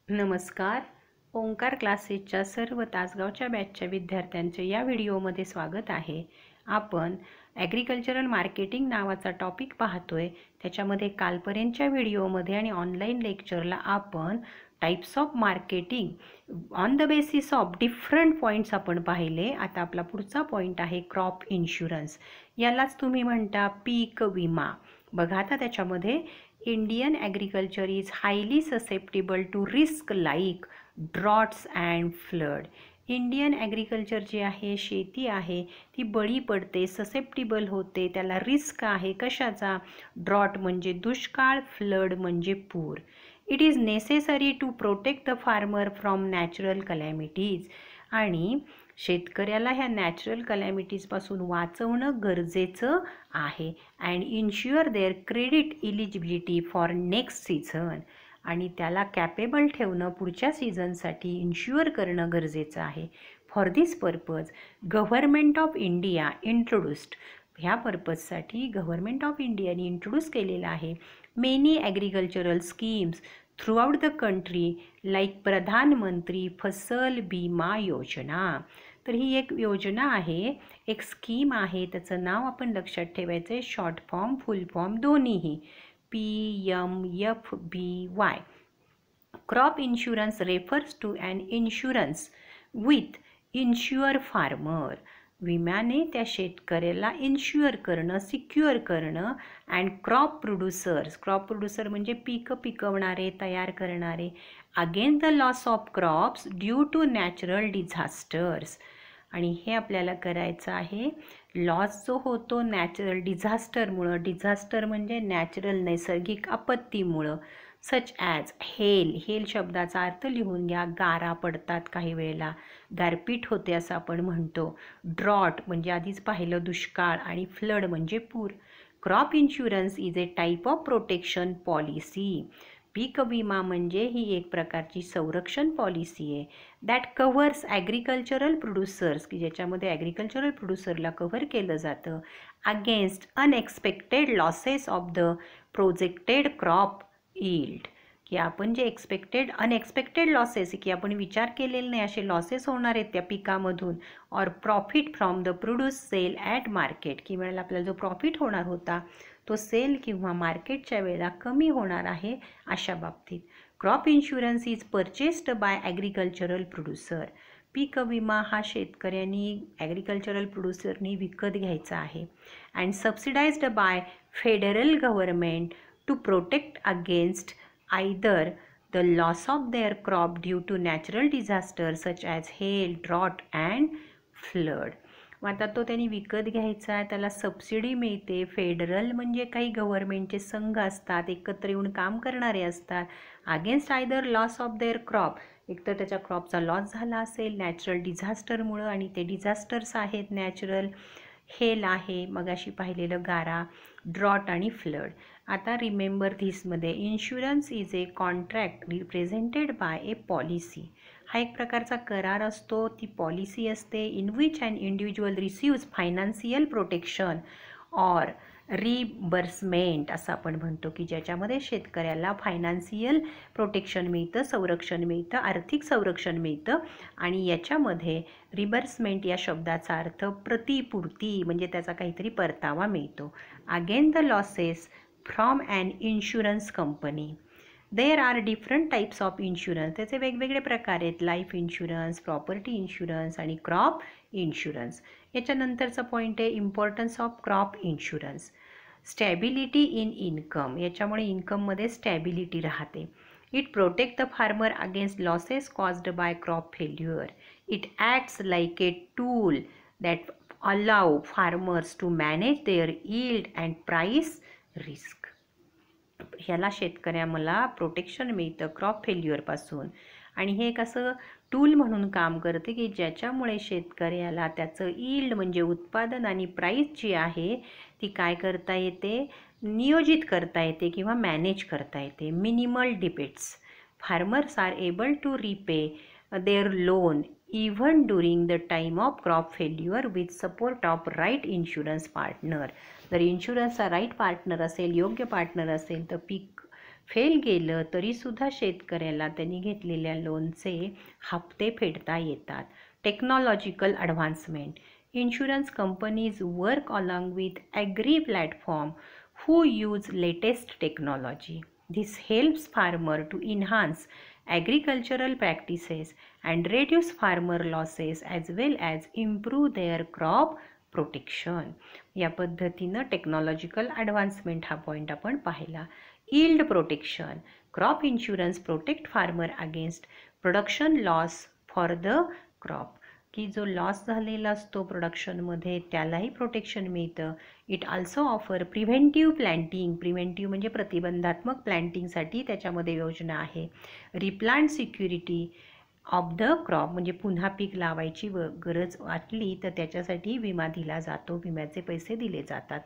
नमस्कार. ओंकार क्लासेसच्या सर्व तासगावच्या बॅचच्या विद्यार्थ्यांचे या व्हिडिओमध्ये स्वागत आहे. आपण ॲग्रिकल्चरल मार्केटिंग नावाचा टॉपिक पाहतोय. त्याच्यामध्ये कालपर्यंतच्या व्हिडिओमध्ये आणि ऑनलाईन लेक्चरला आपण types of marketing on the basis of different points आपण पाहिले. आता आपला पुढचा पॉईंट आहे क्रॉप इन्शुरन्स. यालाच तुम्ही म्हणता पीक विमा. बघा आता त्याच्यामध्ये Indian agriculture is highly susceptible to risk like droughts and flood. Indian agriculture जे आहे, शेती आहे, ती बळी पडते, ससेप्टिबल होते, त्याला रिस्क आहे. कशाचा? ड्रॉट म्हणजे दुष्काळ, फ्लड म्हणजे पूर. It is necessary to protect the farmer from natural calamities. आणि शेतकऱ्याला ह्या नॅचरल कलॅमिटीजपासून वाचवणं गरजेचं आहे. And insure their credit eligibility for next season. आणि त्याला कॅपेबल ठेवणं पुढच्या सीझनसाठी इन्श्युअर करणं गरजेचं आहे. For this purpose government of India introduced. ह्या पर्पजसाठी गव्हर्मेंट ऑफ इंडियाने इंट्रोड्यूस केलेलं आहे many agricultural schemes throughout the country like प्रधानमंत्री फसल बीमा योजना. तर ही एक योजना आहे, एक स्कीम आहे. त्याचं नाव आपण लक्षात ठेवायचं आहे. शॉर्ट फॉर्म, फुल फॉर्म दोन्हीही. PMFBY. Crop insurance refers to an insurance with insure farmer. विम्याने त्या शेतकऱ्याला इन्श्युअर करणं, सिक्युअर करणं. And crop producers. Crop producer म्हणजे पीक पिकवणारे, तयार करणारे. Against the loss of crops due to natural disasters. आणि हे आपल्याला करायचं आहे. लॉस जो होतो नॅचरल डिझास्टरमुळं. डिझास्टर म्हणजे नॅचरल, नैसर्गिक आपत्तीमुळं. सच ॲज हेल. हेल शब्दाचा अर्थ लिहून घ्या. गारा पडतात काही वेळेला, गारपीट होते असं आपण म्हणतो. ड्रॉट म्हणजे आधीच पाहिलं दुष्काळ. आणि फ्लड म्हणजे पूर. Crop insurance is a type of protection policy. पीक विमा म्हणजे ही एक प्रकारची संरक्षण पॉलिसी आहे. दॅट कव्हर्स ॲग्रिकल्चरल प्रोड्युसर्स, की ज्याच्यामध्ये ॲग्रिकल्चरल प्रोड्युसरला कव्हर केलं जातं. Against unexpected losses of the projected crop yield. की आपण जे अनएक्सपेक्टेड लॉसेस, की आपण विचार केलेले नाही असे लॉसेस होणार आहेत त्या पिकामधून. Or profit from the produce sale at market. की वेळेला आपल्याला जो प्रॉफिट होणार होता तो सेल किंवा मार्केटच्या वेळेला कमी होणार आहे अशा बाबतीत. Crop insurance is purchased by agricultural producer. पीक विमा हा शेतकऱ्यांनी ॲग्रिकल्चरल प्रोड्युसरनी विकत घ्यायचा आहे. And subsidized by federal government to protect against either the loss of their crop due to natural disasters such as hail, drought and flood. आता तो त्यांनी विकत घ्यायचा आहे, त्याला सबसिडी मिळते. फेडरल म्हणजे काही गव्हर्मेंटचे संघ असतात, एकत्र येऊन काम करणारे असतात. Against either loss of their crop. एकतर त्याच्या क्रॉपचा लॉस झाला असेल नॅचरल डिझास्टरमुळं, आणि ते डिझास्टर्स आहेत नॅचरल. हेल आहे, मगाशी पाहिलेलं गारा, ड्रॉट आणि फ्लड. आता रिमेंबर धिसमध्ये insurance is a contract represented by a policy. हा एक प्रकारचा करार असतो, ती पॉलिसी असते. In which an individual receives financial protection or reimbursement असं आपण म्हणतो, की ज्याच्यामध्ये शेतकऱ्याला फायनान्शियल प्रोटेक्शन मिळतं, संरक्षण मिळतं, आर्थिक संरक्षण मिळतं. आणि याच्यामध्ये रिबर्समेंट या शब्दाचा अर्थ प्रतिपूर्ती, म्हणजे त्याचा काहीतरी परतावा मिळतो. Against the losses from an insurance company. There are different types of insurance. त्याचे वेगवेगळे प्रकार आहेत. लाईफ इन्शुरन्स, प्रॉपर्टी इन्शुरन्स आणि क्रॉप इन्शुरन्स. याच्यानंतरचा पॉईंट आहे importance of crop insurance. Stability in income. याच्यामुळे इन्कममध्ये स्टॅबिलिटी राहते. It protect the farmer against losses caused by crop failure. It acts like a tool that allow farmers to manage their yield and price risk. ह्याला शेतकऱ्याला protection मिळतं crop फेल्युअरपासून. आणि हे एक असं टूल म्हणून काम करते, की ज्याच्यामुळे शेतकऱ्याला त्याचं यील्ड म्हणजे उत्पादन आणि प्राईस जी आहे ती काय करता येते, नियोजित करता येते किंवा मॅनेज करता येते. Minimal debts. Farmers are able to repay their loan even during the time of crop failure with support of right insurance partner. जर इन्शुरन्सचा राईट पार्टनर असेल, योग्य पार्टनर असेल, तर पीक फेल गेलं तरीसुद्धा शेतकऱ्याला त्यांनी घेतलेल्या लोनचे हप्ते फेडता येतात. Technological advancement. Insurance companies work along with agri platform who use latest technology. This helps farmer to enhance agricultural practices and reduce farmer losses as well as improve their crop protection. या पद्धतीनं technological advancement हा point आपण पाहिला. Yield protection. Crop insurance protect farmer against production loss for the crop. की जो loss झालेला असतो प्रोडक्शनमध्ये त्यालाही प्रोटेक्शन मिळतं. It also offer preventive planting. Preventive म्हणजे प्रतिबंधात्मक प्लॅन्टिंगसाठी त्याच्यामध्ये योजना आहे. Replant security of the crop म्हणजे पुन्हा पीक लावायची गरज वाटली तर त्याच्यासाठी विमा दिला जातो, विम्याचे पैसे दिले जातात.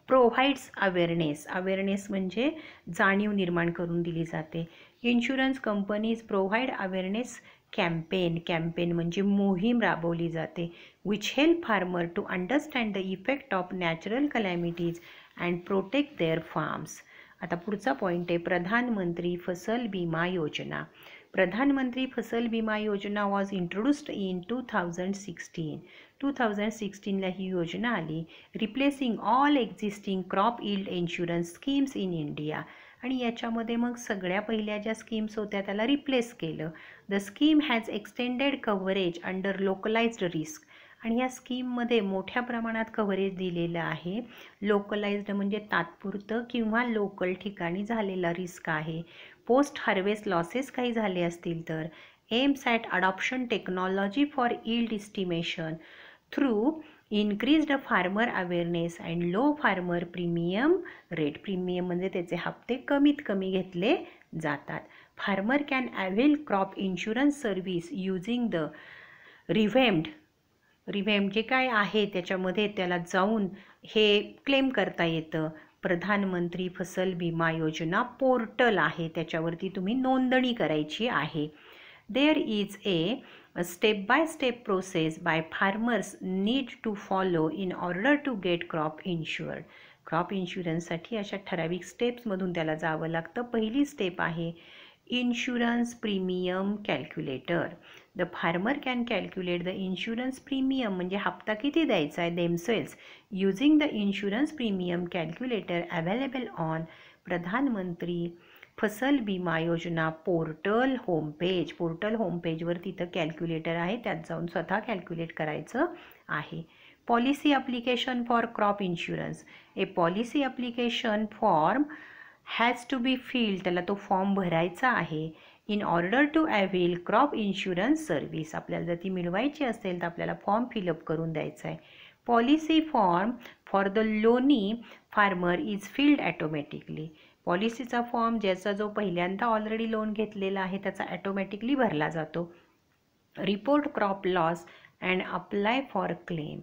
Provides awareness. अवेअरनेस म्हणजे जाणीव निर्माण करून दिली जाते. Insurance companies provide awareness campaign म्हणजे मोहीम राबवली जाते. Which help farmer to understand the effect of natural calamities and protect their farms. आता पुढचा पॉईंट आहे प्रधानमंत्री फसल विमा योजना. प्रधानमंत्री फसल विमा योजना वॉज इंट्रोड्यूस्ड इन 2016. 2016ला ही योजना आली. Replacing all existing crop yield insurance schemes in India. आणि याच्यामध्ये मग सगळ्या पहिल्या ज्या स्कीम्स होत्या त्याला रिप्लेस केलं. The scheme has extended coverage under localised risk. आणि या स्कीममध्ये मोठ्या प्रमाणात कव्हरेज दिलेलं आहे. लोकलाइज्ड म्हणजे तात्पुरतं किंवा लोकल ठिकाणी झालेला रिस्क आहे. पोस्ट हार्वेस्ट लॉसेस काही झाले असतील तर. Aims at adoption technology for yield estimation through increased farmer awareness and low farmer premium rate. Premium म्हणजे त्याचे हप्ते कमीत कमी घेतले जातात. Farmer can avail crop insurance service using the revamped जे काय आहे त्याच्यामध्ये त्याला जाऊन हे क्लेम करता येतं. प्रधानमंत्री फसल विमा योजना पोर्टल आहे, त्याच्यावरती तुम्ही नोंदणी करायची आहे. There is a step by step process by farmers need to follow in order to get crop insured. Crop इन्शुरन्ससाठी अशा ठराविक स्टेप्समधून त्याला जावं लागतं. पहिली स्टेप आहे insurance premium calculator. The farmer can calculate the insurance premium म्हणजे हप्ता किती द्यायचा आहे themselves using the insurance premium calculator available on प्रधानमंत्री Fasal Bima Yojana portal homepage. Portal होमपेजवर तिथं कॅल्क्युलेटर आहे, त्यात जाऊन स्वतः कॅल्क्युलेट करायचं आहे. Policy application for crop insurance. A policy application form has to be filled. त्याला तो फॉर्म भरायचा आहे. In order to avail crop insurance service. आपल्याला जर ती मिळवायची असेल तर आपल्याला फॉर्म फिलअप करून द्यायचा आहे. पॉलिसी फॉर्म फॉर द लोनी फार्मर इज फिल्ड ॲटोमॅटिकली. पॉलिसीचा फॉर्म ज्याचा जो पहिल्यांदा ऑलरेडी लोन घेतलेला आहे त्याचा ॲटोमॅटिकली भरला जातो. Report crop loss and apply for claim.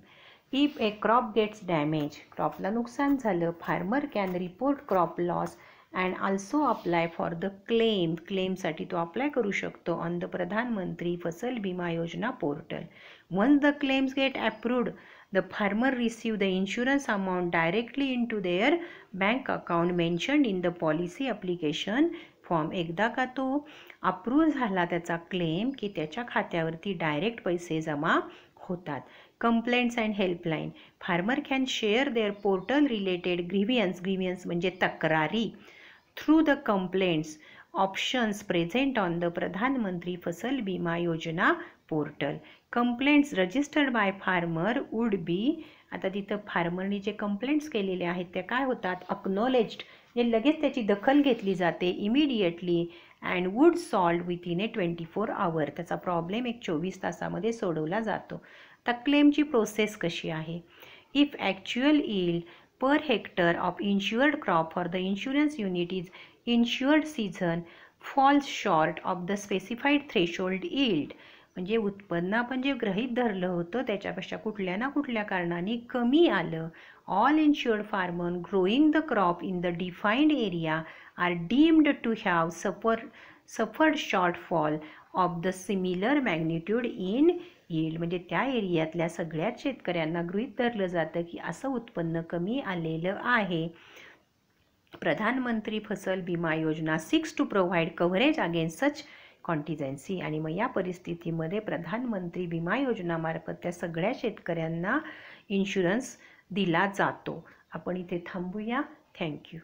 If a crop gets damage, क्रॉपला नुकसान झालं, farmer can report crop loss and also apply for the claim. क्लेमसाठी तो अप्लाय करू शकतो on the Pradhan Mantri Fasal Bima Yojana portal. Once the claims get approved the farmer receive the insurance amount directly into their bank account mentioned in the policy application form. एकदा का तो approve झाला त्याचा claim की त्याच्या खात्यावरती डायरेक्ट पैसे जमा होतात. Complaints and helpline. Farmer can share their portal related grievance म्हणजे तक्रारी through the complaints options present on the Pradhan Mantri Fasal Bima Yojana portal. Complaints registered by farmer would be. आता तिथं फार्मरनी जे कंप्लेंट्स केलेले आहेत त्या काय होतात अक्नॉलेज्ड, जे लगेच त्याची दखल घेतली जाते immediately and would solve within a 24 hour. त्याचा प्रॉब्लेम 24 तासामध्ये सोडवला जातो. आता क्लेमची प्रोसेस कशी आहे. If actual yield per hectare of insured crop for the insurance unit is insured season falls short of the specified threshold yield. म्हणजे उत्पन्न आपण जे गृहीत धरलं होतं त्याच्यापेक्षा कुठल्या ना कुठल्या कारणाने कमी आलं. All insured farmer growing the crop in the defined area are deemed to have suffered shortfall of the similar magnitude in yield. म्हणजे त्या एरियातल्या सगळ्याच शेतकऱ्यांना गृहीत धरलं जातं की असं उत्पन्न कमी आलेलं आहे. प्रधानमंत्री फसल विमा योजना 6 टू प्रोव्हाइड कव्हरेज अगेन्स्ट सच कॉन्टिजेन्सी. आणि मग या परिस्थितीमध्ये प्रधानमंत्री विमा योजनामार्फत त्या सगळ्या शेतकऱ्यांना इन्शुरन्स दिला जातो. आपण इथे थांबूया. थँक्यू.